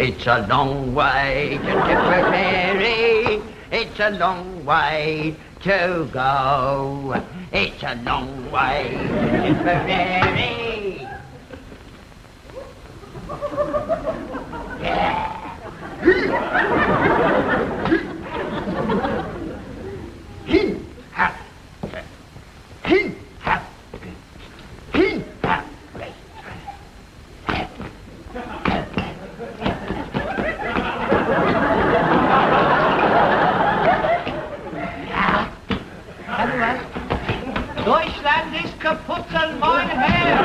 It's a long way to Tipperary. It's a long way to go. It's a long way to Tipperary. Yeah. Deutschland is kaputt and mein Herr.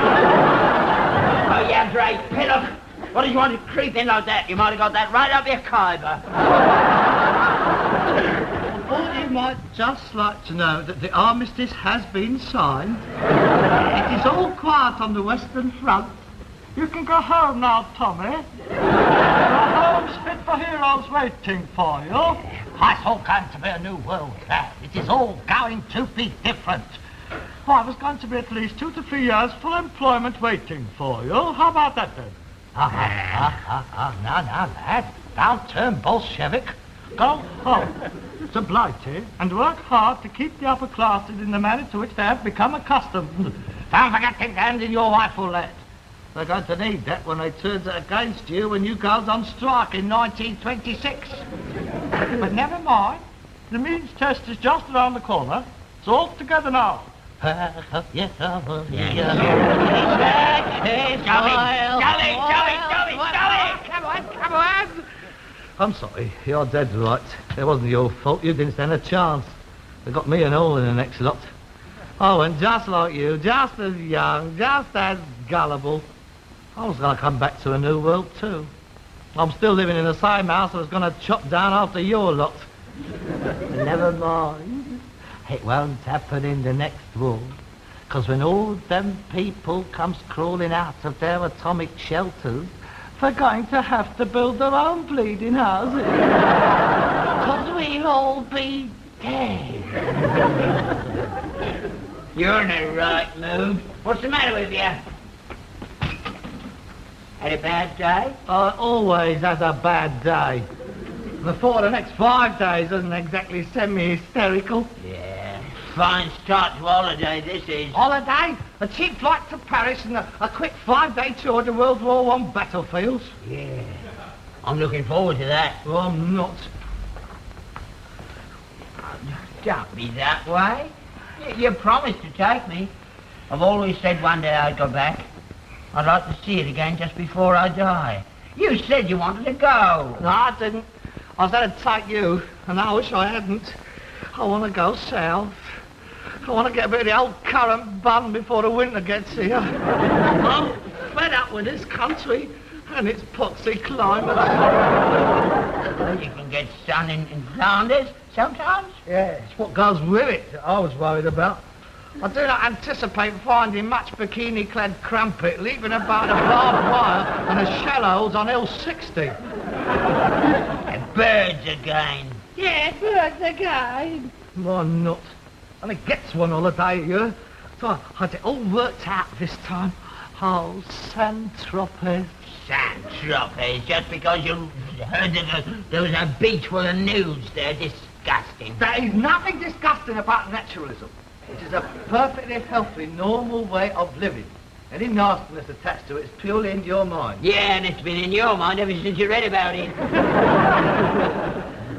Oh, you great pillock. What did you want to creep in like that? You might have got that right up your kyber. Or you might just like to know that the armistice has been signed. It is all quiet on the Western Front. You can go home now, Tommy. Your home's fit for heroes waiting for you. It's all going to be a new world, Dad. It is all going to be different. Why, there's going to be at least 2 to 3 years full employment waiting for you. How about that, then? Now, lad. Don't turn Bolshevik. Go home to Blighty and work hard to keep the upper classes in the manner to which they have become accustomed. Don't forget to hand in your rifle, lad. They're going to need that when they turn it against you when you goes on strike in 1926. But never mind. The means test is just around the corner. It's all together now. Jolly. Come on. I'm sorry, you're dead right. It wasn't your fault, you didn't stand a chance. They got me and all in the next lot. Oh, and just like you, just as young, just as gullible, I was going to come back to a new world too. I'm still living in the same house I was going to chop down after your lot. Never mind. It won't happen in the next war. Because when all them people comes crawling out of their atomic shelters, they're going to have to build their own bleeding houses. Because we'll all be dead. You're in the right mood. What's the matter with you? Had a bad day? I always has a bad day. Before the next 5 days doesn't exactly send me hysterical. Yeah, fine start to holiday this is. Holiday? A cheap flight to Paris and a quick 5-day tour to World War I battlefields? Yeah, I'm looking forward to that. Well, I'm not. Don't be that way. You promised to take me. I've always said one day I'd go back. I'd like to see it again just before I die. You said you wanted to go. No, I didn't. I said I'd take you, and I wish I hadn't. I want to go south. I want to get a bit of the old currant bun before the winter gets here. I'm fed up with this country and its poxy climate. Well, you can get sun in Flanders sometimes. Yeah, it's what goes with it that I was worried about. I do not anticipate finding much bikini-clad crumpet leaving about a barbed wire and the shallows on L60. And birds again. Yeah, birds again. Why not? I only gets one holiday a year, so I had it all worked out this time. Oh, Saint-Tropez. Saint-Tropez, just because you heard that there was a beach full of nudes there. Disgusting. There is nothing disgusting about naturalism. It is a perfectly healthy, normal way of living. Any nastiness attached to it is purely in your mind. Yeah, and it's been in your mind ever since you read about it.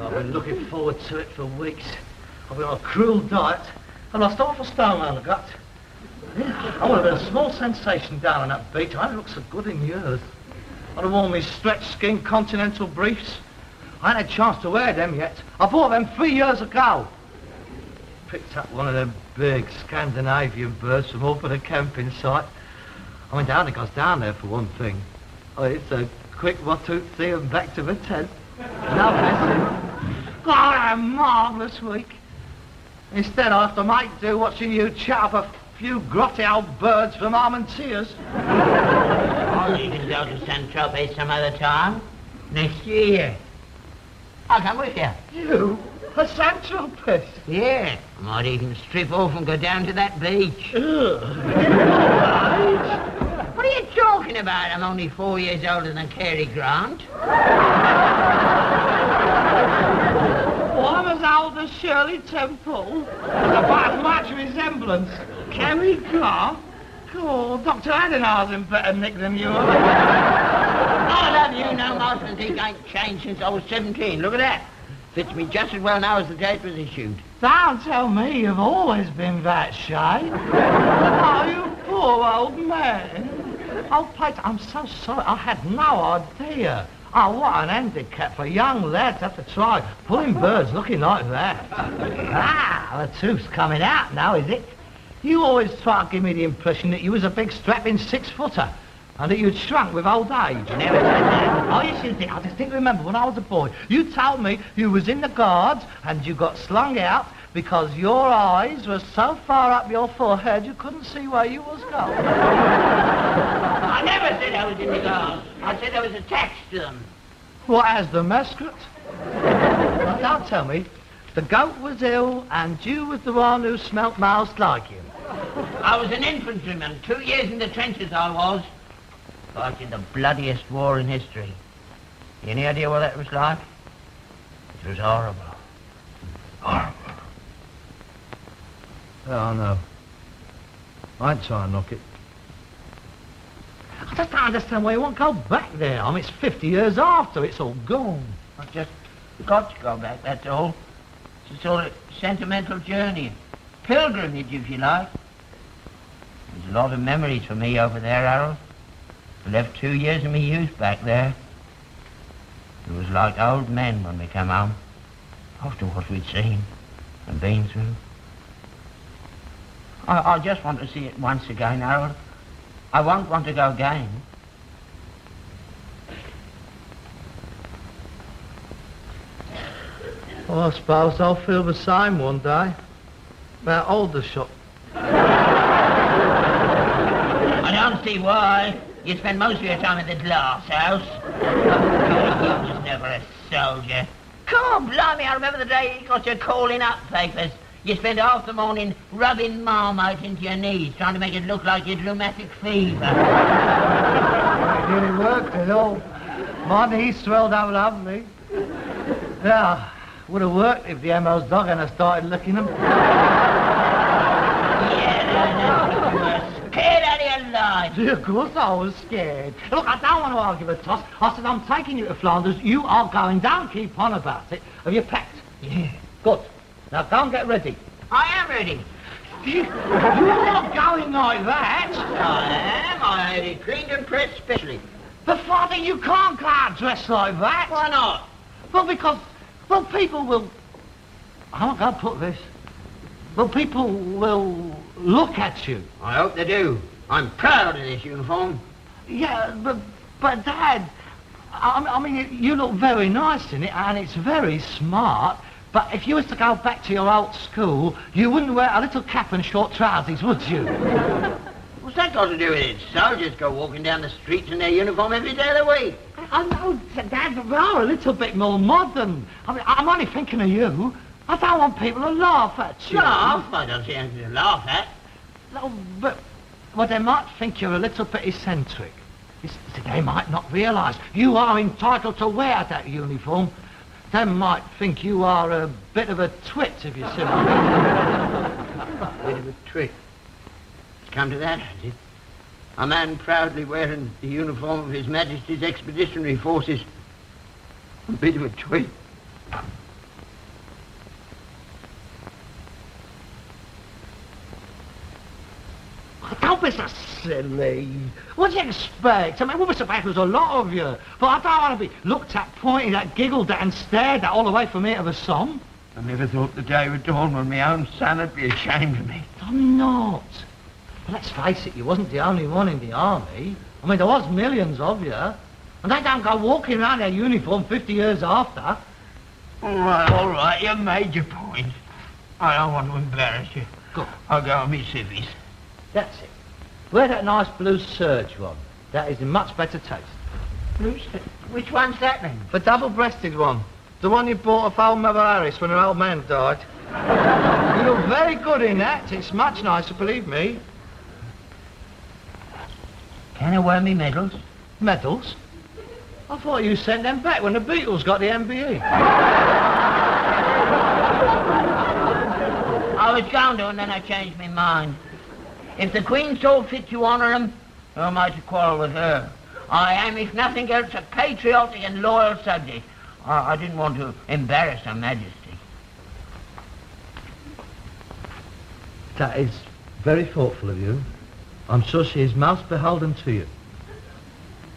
I've been looking forward to it for weeks. I've been on a cruel diet, and I started for stone on the gut. I would have been a small sensation down on that beach. I haven't looked so good in years. I'd have worn me stretched skin continental briefs. I ain't had a chance to wear them yet. I bought them 3 years ago. Picked up one of them big Scandinavian birds from off of the camping site. I went down, it goes down there for one thing. Oh, it's a quick what-to-see and back to the tent. Lovely. Oh, a marvellous week. Instead, I have to make do watching you chat up a few grotty old birds from Armentiers. Oh, you can go to Saint-Tropez some other time. Next year. I'll come with you. You? A Saint-Tropez? Yeah. I might even strip off and go down to that beach. What are are you talking about? I'm only 4 years older than Cary Grant. Well, I'm as old as Shirley Temple. About much resemblance. Cary Grant? Oh, Dr. Adenauer's in better nick than you are. I'll have you know, Martin, I ain't changed since I was 17. Look at that. Fits me just as well now as the date was issued. Don't tell me you've always been that shape. Oh, you poor old man. Oh, Pete, I'm so sorry. I had no idea. Oh, what an handicap for young lads to have to try pulling birds looking like that. Ah, the truth's coming out now, is it? You always try to give me the impression that you was a big strapping 6-footer and that you'd shrunk with old age. Never said that. Oh, yes, you did. I just think remember when I was a boy, you told me you was in the Guards and you got slung out because your eyes were so far up your forehead you couldn't see where you was going. I never said I was in the Guards. I said I was attached to them. What, as the mascot? Now, don't tell me. The goat was ill and you was the one who smelt most like him. I was an infantryman. 2 years in the trenches I was. Fighting the bloodiest war in history. Any idea what that was like? It was horrible. Horrible. Yeah, I know. I ain't trying to knock it. I just don't understand why you won't go back there. I mean, it's 50 years after it's all gone. I've just got to go back, that's all. It's a sort of sentimental journey. Pilgrimage, if you like. There's a lot of memories for me over there, Harold. I left 2 years of my youth back there. It was like old men when we came home, after what we'd seen and been through. I just want to see it once again, Harold. I won't want to go again. Well, I suppose I'll feel the same one day. About Aldershot. I don't see why. You spend most of your time in the glass house. You was never a soldier. God, blimey, I remember the day you got your calling up papers. You spent half the morning rubbing Marmite into your knees, trying to make it look like you had rheumatic fever. It really worked at all. My knees swelled up loving me. Yeah, would have worked if the MO's dog hadn't started licking them. Yeah, you were scared out of your life. Of course I was scared. Look, I don't want to argue the toss. I said, I'm taking you to Flanders. You are going. Don't keep on about it. Have you packed? Yeah. Good. Now go and get ready. I am ready. You're not going like that. I am. I had it cleaned and pressed specially. But Father, you can't go out dressed like that. Why not? Well, because, well, people will... How am I going to put this? Well, people will look at you. I hope they do. I'm proud of this uniform. Yeah, but Dad, I mean, you look very nice in it, and it's very smart. But if you was to go back to your old school, you wouldn't wear a little cap and short trousers, would you? What's that got to do with it? Soldiers go walking down the streets in their uniform every day of the week. I know, Dad, but we are a little bit more modern. I mean, I'm only thinking of you. I don't want people to laugh at you. Laugh? I don't see anything to laugh at. No, but well, they might think you're a little bit eccentric. They might not realise you are entitled to wear that uniform. They might think you are a bit of a twit, if you see what I mean. Bit of a trick. It's come to that, has it? A man proudly wearing the uniform of His Majesty's Expeditionary Forces. A bit of a twit. Don't be so silly. What do you expect? I mean, we suppose there's a lot of you. But I don't want to be looked at, pointed at, giggled at and stared at all the way from here to the sun. I never thought the day would dawn when my own son would be ashamed of me. I'm not. But let's face it, you wasn't the only one in the army. I mean, there was millions of you. And they don't go walking around their uniform 50 years after. All right, you made your point. I don't want to embarrass you. Go. I'll go on me civvies. That's it. Wear that nice blue serge one. That is in much better taste. Blue slip? Which one's that then? The double-breasted one. The one you bought off old Mother Harris when her old man died. You look very good in that. It's much nicer, believe me. Can I wear me medals? Medals? I thought you sent them back when the Beatles got the MBE. I was going to, and then I changed my mind. If the Queen saw fit to honour him, who am I to quarrel with her? I am, if nothing else, a patriotic and loyal subject. I didn't want to embarrass Her Majesty. That is very thoughtful of you. I'm sure she is most beholden to you.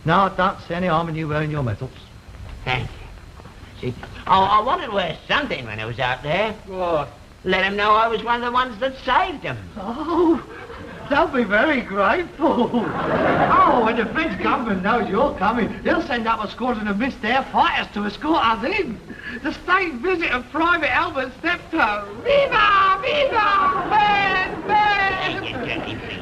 No, I don't see any harm in you wearing your medals. Thank you. See, I wanted to wear something when I was out there. What? Let him know I was one of the ones that saved him. Oh, they'll be very grateful. Oh, when the French government knows you're coming, they'll send up a squadron of missed air fighters to escort us in. The state visit of Private Albert Steptoe. Viva! Viva! Ben!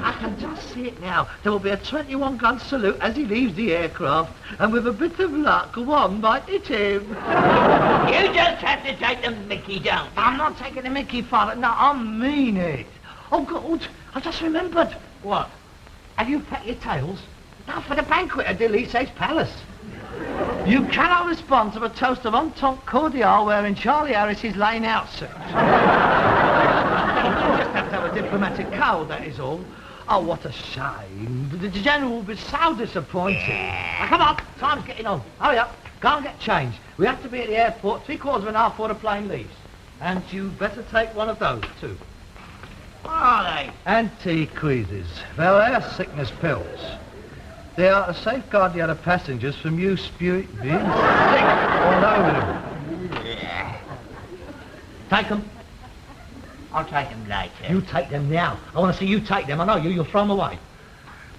I can just see it now. There will be a 21-gun salute as he leaves the aircraft, and with a bit of luck, one might hit him. You just have to take the mickey, don't you? I'm not taking the mickey, Father. No, I mean it. Oh, God, I just remembered. What? Have you packed your tails? Now for the banquet at Delice's Palace. You cannot respond to a toast of entente cordial wearing Charlie Harris's laying out suit. You just have to have a diplomatic code, that is all. Oh, what a shame. The General will be so disappointed. Now, come on, time's getting on. Hurry up, go and get changed. We have to be at the airport 3/4 of an hour before the plane leaves. And you better take one of those, too. What are they? Anti-quizzes. Well, they are sickness pills. They are to safeguard the other passengers from you being sick all over them. Take them. I'll take them later. You take them now. I want to see you take them. I know you. You'll throw them away.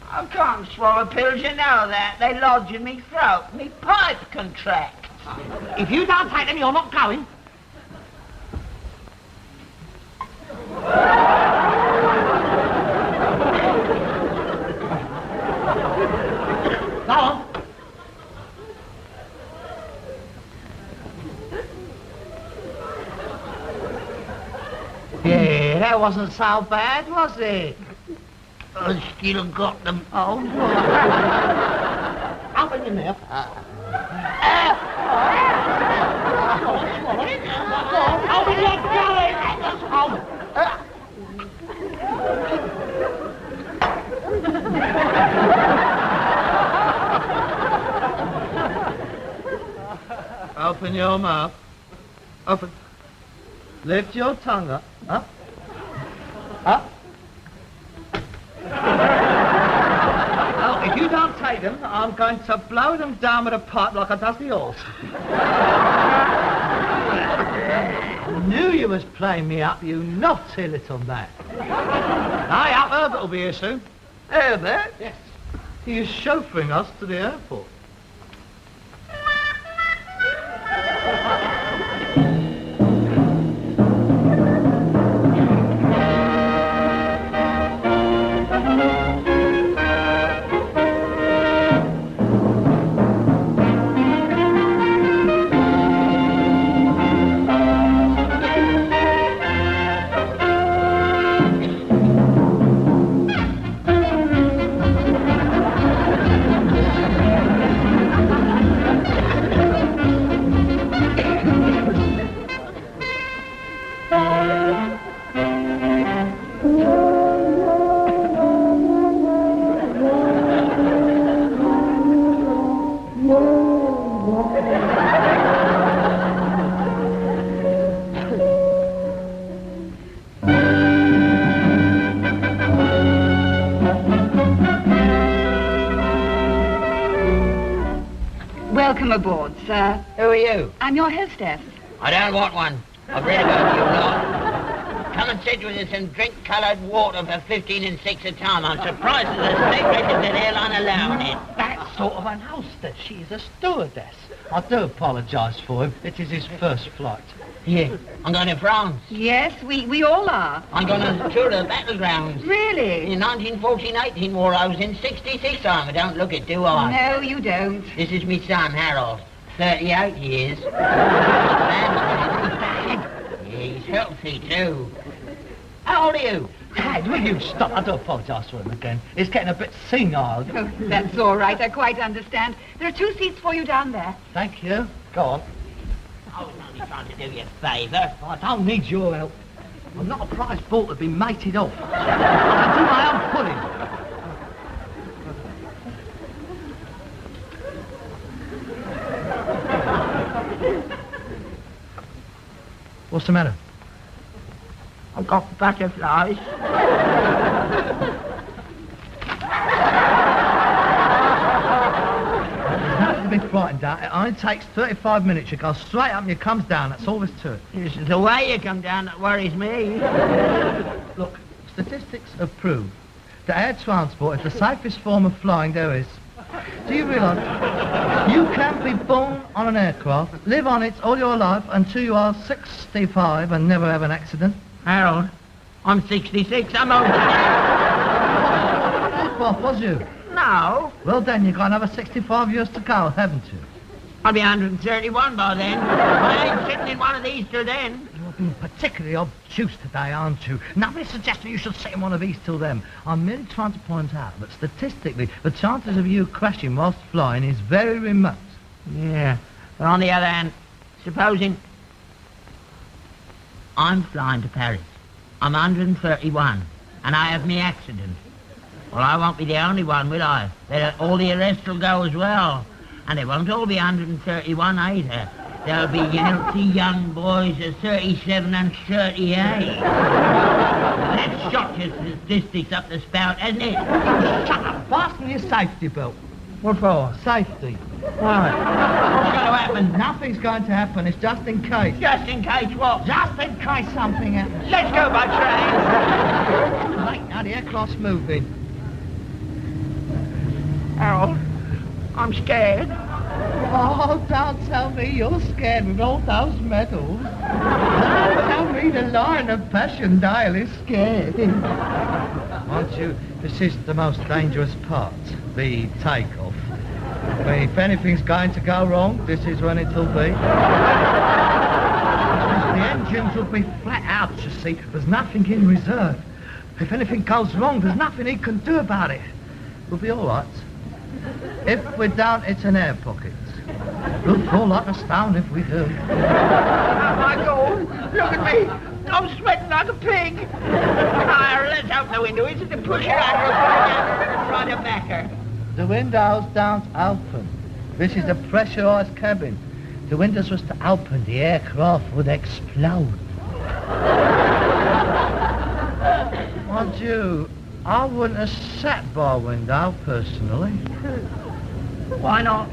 I can't swallow pills, you know that. They lodge in me throat. Me pipe contracts. If you don't take them, you're not going. Go on. Yeah, that wasn't so bad, was it? I still got them. Oh, open your mouth. Open your belly. Open your mouth. Open. Lift your tongue up. Up. Up. Oh, if you don't take them, I'm going to blow them down with a pipe like I does the horse. Knew you was playing me up, you naughty little man. Aye, up Herbert will be here soon. Herbert? Yes. He is chauffeuring us to the airport. Welcome aboard, sir. Who are you? I'm your hostess. I don't want one. I've read about you lot. Come and sit with us and drink coloured water for 15 and 6 a time. I'm surprised at the state rated that airline allowing it. That sort of an hostess. She's a stewardess. I do apologise for him. It is his first flight. Yeah, I'm going to France. Yes, we all are. I'm going on a tour of the battlegrounds. Really? In 1914-18 war, I was in 66 time. I don't look it, do I? No, you don't. This is me son, Harold. 38 years. Yeah, he's healthy, too. How old are you? Dad, will you stop? I do apologise for him again. He's getting a bit senile. Oh, that's all right. I quite understand. There are 2 seats for you down there. Thank you. Go on. I was only trying to do you a favour. I don't need your help. I'm not a prize bull to be mated off. I can do my own pulling. What's the matter? I've got butterflies. Nothing to be frightened at. It only takes 35 minutes. You go straight up and you comes down. That's all there's to it. It's the way you come down that worries me. Look, statistics have proved that air transport is the safest form of flying there is. Do you realise you can be born on an aircraft, live on it all your life until you are 65 and never have an accident? Harold, I'm 66. I'm old. What was you? No, Well then, you've got another 65 years to go, haven't you? I'll be 131 by then. I ain't sitting in one of these till then. You're being particularly obtuse today, aren't you? Nothing suggests you should sit in one of these till then. I'm merely trying to point out that statistically, the chances of you crashing whilst flying is very remote. Yeah, but on the other hand, supposing I'm flying to Paris. I'm 131, and I have me accident. Well, I won't be the only one, will I? All the rest will go as well. And they won't all be 131 either. There'll be healthy young boys of 37 and 38. That's shot your statistics up the spout, hasn't it? Shut up! Fasten your safety belt. What for? Safety. Why? What's going to happen? Nothing's going to happen. It's just in case. Just in case what? Just in case something happens. Let's go by train. Right, now the aircraft's moving. Harold, I'm scared. Oh, don't tell me you're scared with all those medals. Don't tell me the Lion of Passion Dial is scared. Mind you, this is the most dangerous part, the takeoff. If anything's going to go wrong, this is when it'll be. The engines will be flat out, you see. There's nothing in reserve. If anything goes wrong, there's nothing he can do about it. We'll be all right. If we don't, it's an air pocket. We'll fall like a stone if we do. Oh, my God, look at me. I'm sweating like a pig. Let's open the window. Is it to push her under or try to back her? The windows don't open. This is a pressurised cabin. If the windows was to open, the aircraft would explode. Mind you, I wouldn't have sat by a window, personally. Why not?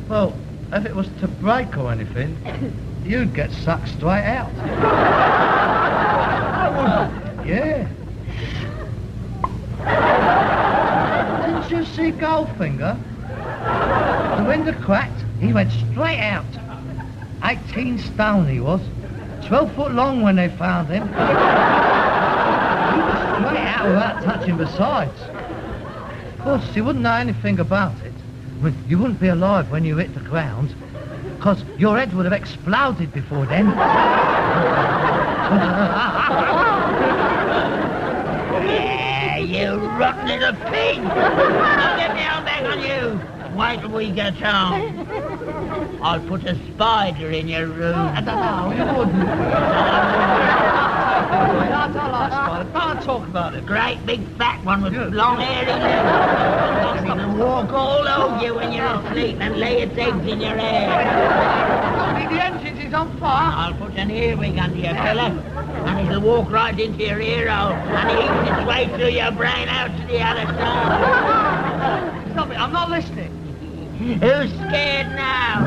Well, if it was to break or anything, you'd get sucked straight out. Yeah. Didn't you see Goldfinger? The window cracked, he went straight out. 18 stone he was. 12 foot long when they found him. He was straight out without touching besides. Of course, you wouldn't know anything about it. You wouldn't be alive when you hit the ground, because your head would have exploded before then. Yeah, you rotten little pig. I'll get my own back on you. Wait till we get home. I'll put a spider in your room. No, you wouldn't. I don't like spiders. Don't talk about it. Great big fat one with long hairy legs. It'll walk all over you when you're asleep and lay its eggs in your hair. The engine is on fire. I'll put an earwig under your fella, and it'll walk right into your ear hole and eat its way through your brain out to the other side. Stop it, I'm not listening. Who's scared now?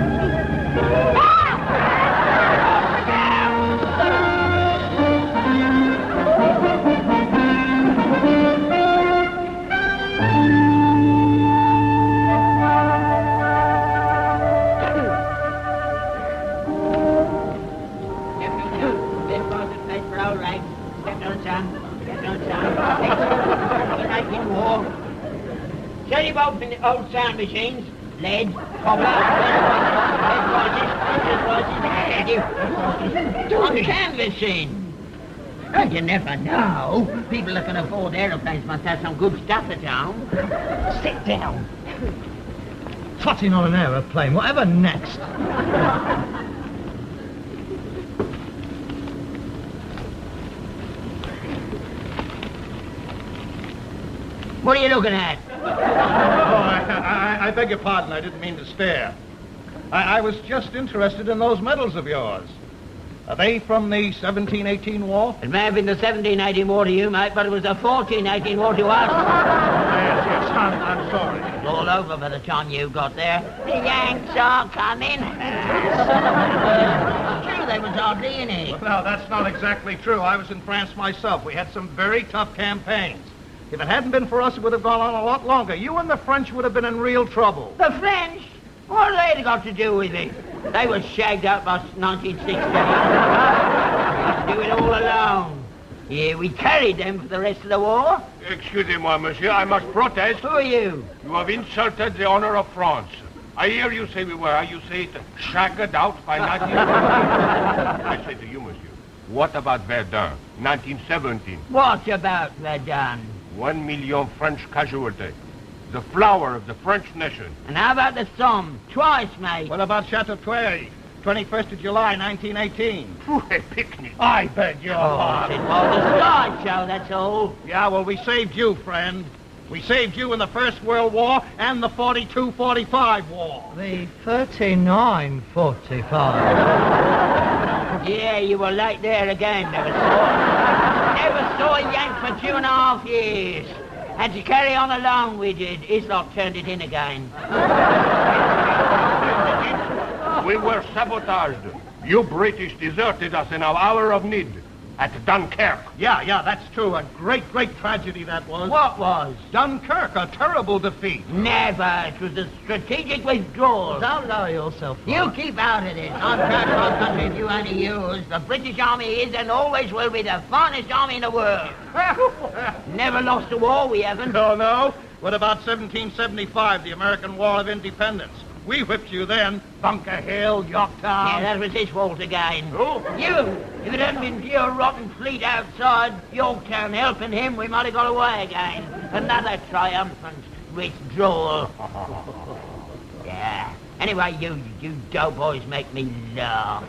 Set him open the old sound machines. Lead, copper, lead voices, on the canvassing. Well, you never know. People that can afford aeroplanes must have some good stuff at home. Sit down. Trotting on an aeroplane, whatever next? What are you looking at? I beg your pardon. I didn't mean to stare. I was just interested in those medals of yours. Are they from the 1718 war? It may have been the 1718 war to you, mate, but it was the 1418 war to us. Yes, I'm sorry. It was all over by the time you got there. The Yanks are coming. It's true, they was hardly in it. Well, no, that's not exactly true. I was in France myself. We had some very tough campaigns. If it hadn't been for us, it would have gone on a lot longer. You and the French would have been in real trouble. The French? What have they got to do with it? They were shagged out by 1916. We do it all alone. Yeah, we carried them for the rest of the war. Excusez-moi, monsieur, I must protest. Who are you? You have insulted the honor of France. I hear you say we were, you say it, shagged out by 19... I say to you, monsieur, what about Verdun, 1917? What about Verdun? 1 million French casualties. The flower of the French nation. And how about the Somme? Twice, mate. What about Steptoe, 21st of July, 1918? A picnic. I beg your It pardon. was a sideshow, that's all. Yeah, well, we saved you, friend. We saved you in the First World War and the 42-45 war. The 39-45. Yeah, you were late there again, never saw a Yank for 2.5 years. Had to carry on alone, we did. Islop turned it in again. We were sabotaged. You British deserted us in our hour of need at Dunkirk. Yeah, that's true. A great tragedy that was. What was? Dunkirk, a terrible defeat. Never. It was a strategic withdrawal. Don't lower yourself. You keep out of this. I'm proud of our country if you only use. The British Army is and always will be the finest army in the world. Never lost a war, we haven't. No. What about 1775, the American War of Independence? We whipped you then. Bunker Hill, Yorktown. Yeah, that was his fault again. Who? You! If it hadn't been for your rotten fleet outside Yorktown helping him, we might have got away again. Another triumphant withdrawal. Yeah. Anyway, you doughboys make me laugh.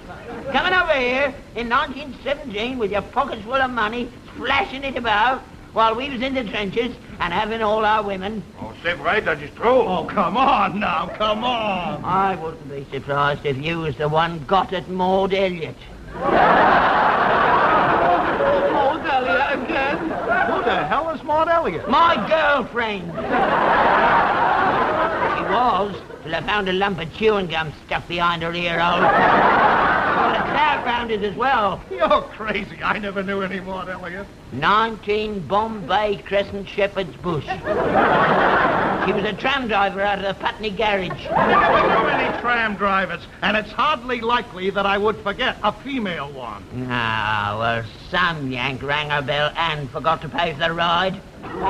Coming over here in 1917 with your pockets full of money, flashing it about, while we was in the trenches and having all our women. Oh, c'est vrai, that is true. Oh, come on now, come on. I wouldn't be surprised if you was the one got at Maud Elliot. Maud Elliot again? Who the hell is Maud Elliot? My girlfriend. She was, till I found a lump of chewing gum stuck behind her ear hole. Well, a crowd round it as well. You're crazy. I never knew any Maud Elliot. 19 Bombay Crescent Shepherd's Bush. She was a tram driver out of the Putney garage. Too many tram drivers, and it's hardly likely that I would forget a female one. Ah, well, some Yank rang her bell and forgot to pay for the ride. What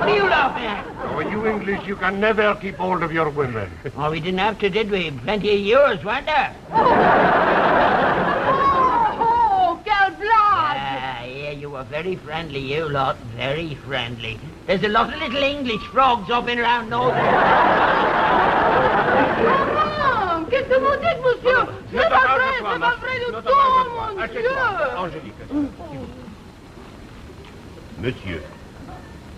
are you laughing at? Oh, you English, you can never keep hold of your women. Oh, we didn't have to, did we? Plenty of yours, weren't there? Oh, quel blague! Yeah, you were very friendly, you lot. Very friendly. There's a lot of little English frogs hopping around North. Ah, qu'est-ce que vous dites, monsieur? C'est pas vrai du tout, mon Dieu! Angélique. Monsieur,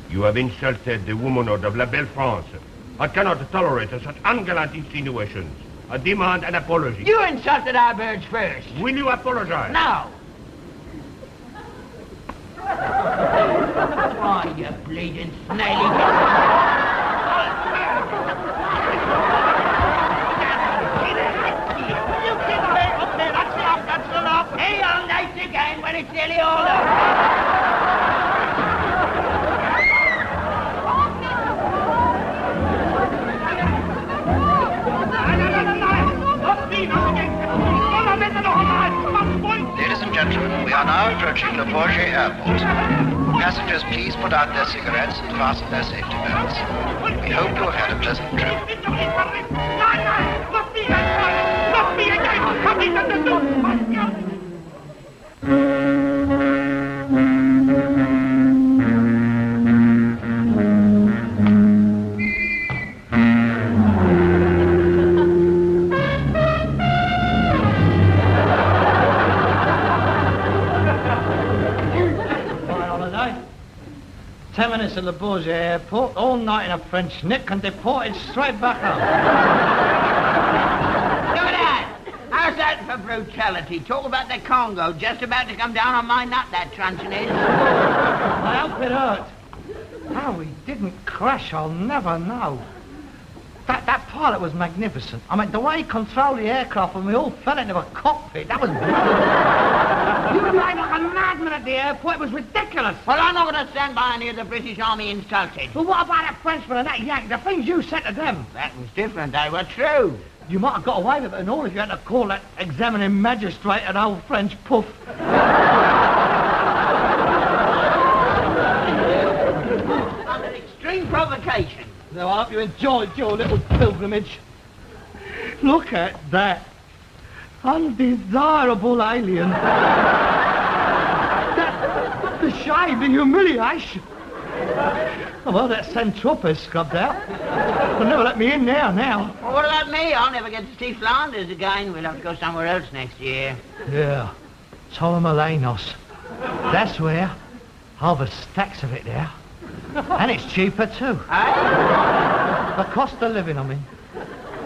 you have insulted the womanhood of La Belle France. I cannot tolerate such ungallant insinuations. I demand an apology. You insulted our birds first. Will you apologize? Now. Why, you bleeding snaily. That's enough. Hey, all night again when it's nearly all over. Ladies and gentlemen, we are now approaching Le Bourget Airport. Passengers, please put out their cigarettes and fasten their safety belts. We hope you have had a pleasant trip. Look me again! 10 minutes at the Bourget airport, all night in a French nick, and deported straight back home. Look at that! How's that for brutality? Talk about the Congo, just about to come down on my nut, that truncheon is. I hope it hurt. How we didn't crash, I'll never know. That pilot was magnificent. I mean, the way he controlled the aircraft when we all fell into a cockpit, that was brilliant. You were like a madman at the airport. It was ridiculous. Well, I'm not going to stand by any of the British Army insulted. But what about that Frenchman and that Yank? The things you said to them. That was different. They were true. You might have got away with it and all if you had to call that examining magistrate an old French puff. Under extreme provocation. Now, I hope you enjoyed your little pilgrimage. Look at that. Undesirable alien. The shame, the humiliation. Oh, well, that Saint-Tropez scrubbed out. They'll never let me in there now. Well, what about me? I'll never get to see Flanders again. We'll have to go somewhere else next year. Yeah. Torremolinos. That's where. Harvest stacks of it there. And it's cheaper too. Eh? The cost of living, I mean.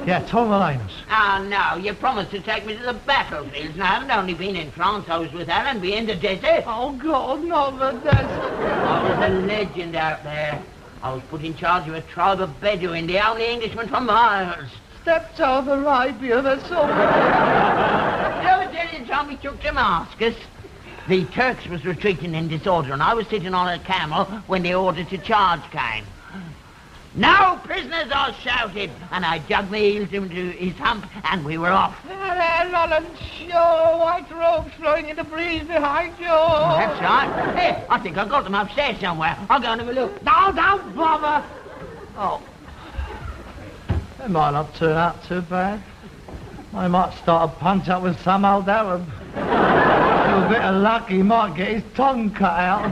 Yeah, Torremolinos. Oh, no. You promised to take me to the battlefields, and I haven't only been in France. I was with Allenby in the desert. Oh, God, not the desert. I was a legend out there. I was put in charge of a tribe of Bedouin, the only Englishman for miles. Steptoe of Arabia, that's all. Did I ever tell you the time we took Damascus? The Turks was retreating in disorder, and I was sitting on a camel when the order to charge came. "No prisoners!" I shouted, and I dug my heels into his hump, and we were off. There, Lolland, show white robes flowing in the breeze behind you. That's right. Hey, I think I got them upstairs somewhere. I'll go and have a look. No, don't bother. Oh. They might not turn out too bad. I might start a punch up with some old Arab. With a bit of luck, he might get his tongue cut out.